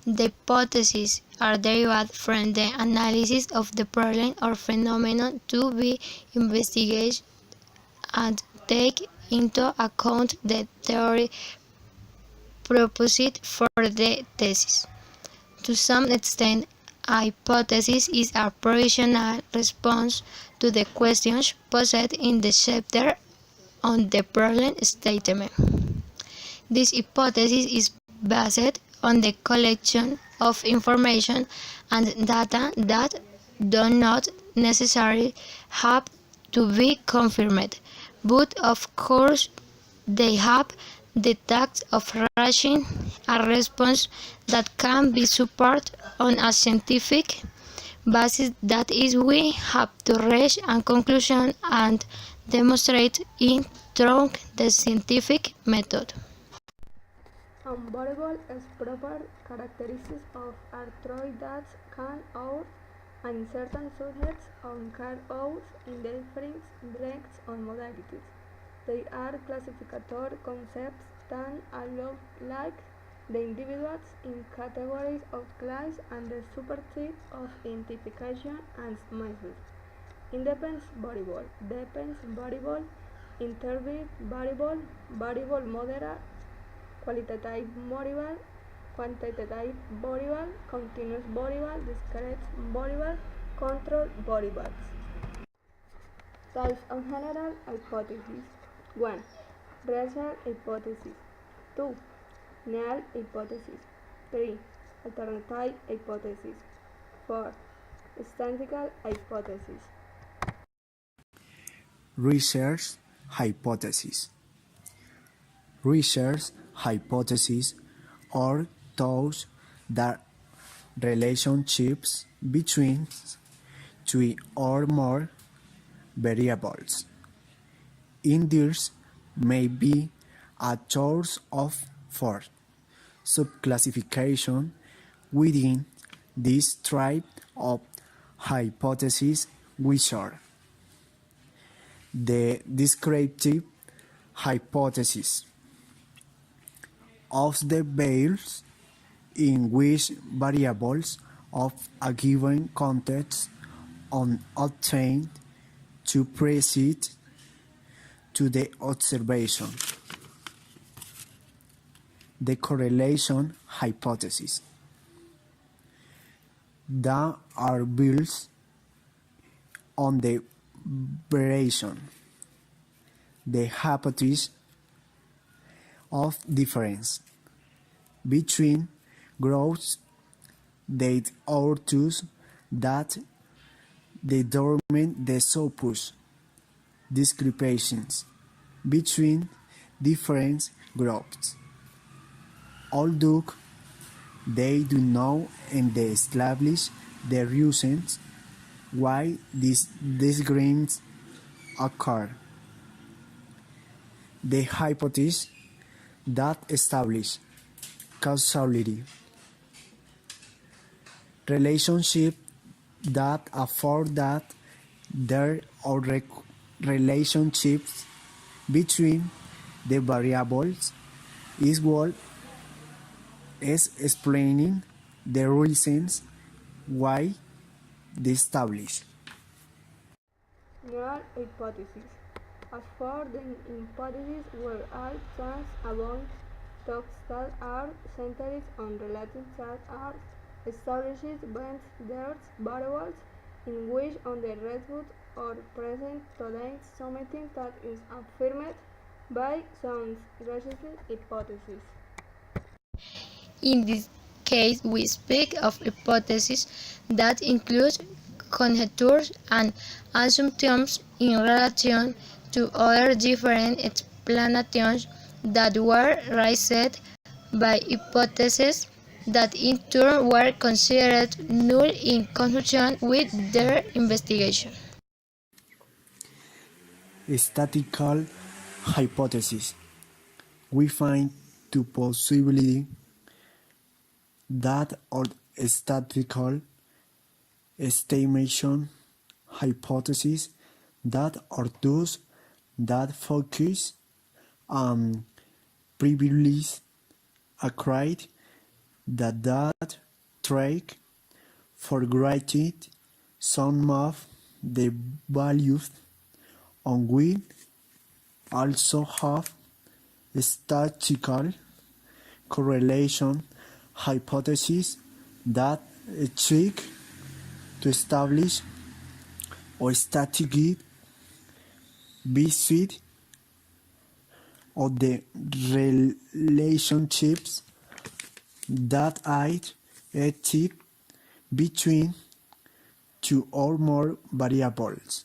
The hypotheses are derived from the analysis of the problem or phenomenon to be investigated and take into account the theory proposed for the thesis. To some extent, a hypothesis is a provisional response to the questions posed in the chapter on the problem statement. This hypothesis is based on the collection of information and data that do not necessarily have to be confirmed, but of course they have the task of reaching a response that can be supported on a scientific basis. That is, we have to reach a conclusion and demonstrate it through the scientific method. Unbearable is proper characteristics of arthroid that can out and certain subjects on car out in different breaks and modalities. They are classificatory concepts that allow like the individuals in categories of class and the supertype of identification and measures. Independence variable, dependence variable, interval variable, variable moderate, qualitative variable, quantitative variable, continuous variable, discrete variable, control variables. Types of general hypotheses. 1. Rational hypothesis. 2. Null hypothesis. 3. Alternative hypothesis. 4. Statistical hypothesis. Research hypothesis. Research hypotheses are those that relationships between two or more variables in these may be a source of for subclassification within this type of hypothesis, which are the descriptive hypothesis of the values in which variables of a given context are obtained to precede to the observation. The correlation hypothesis that are built on the variation. The hypothesis of difference between groups that are those that determine the supposed discrepancies between different groups, although they do not establish the reasons why these disagreements occur. The hypothesis that establish causality, relationship that afford that there are relationships between the variables is what is explaining the reasons why they establish. Null hypothesis. As for the hypothesis where all chance about talks that are centered on relative that are established when there's variables in which on the result or present today something that is affirmed by some rational hypothesis. In this case, we speak of hypotheses that include conjectures and assumptions in relation to other different explanations that were raised by hypotheses that in turn were considered null in conjunction with their investigation. Statistical hypothesis. We find two possibilities that are statistical estimation hypotheses that are those that focus on previously acquired that trait for granted some of the values on we also have statistical correlation hypotheses that seek to establish a static visit of the relationships that exist between two or more variables.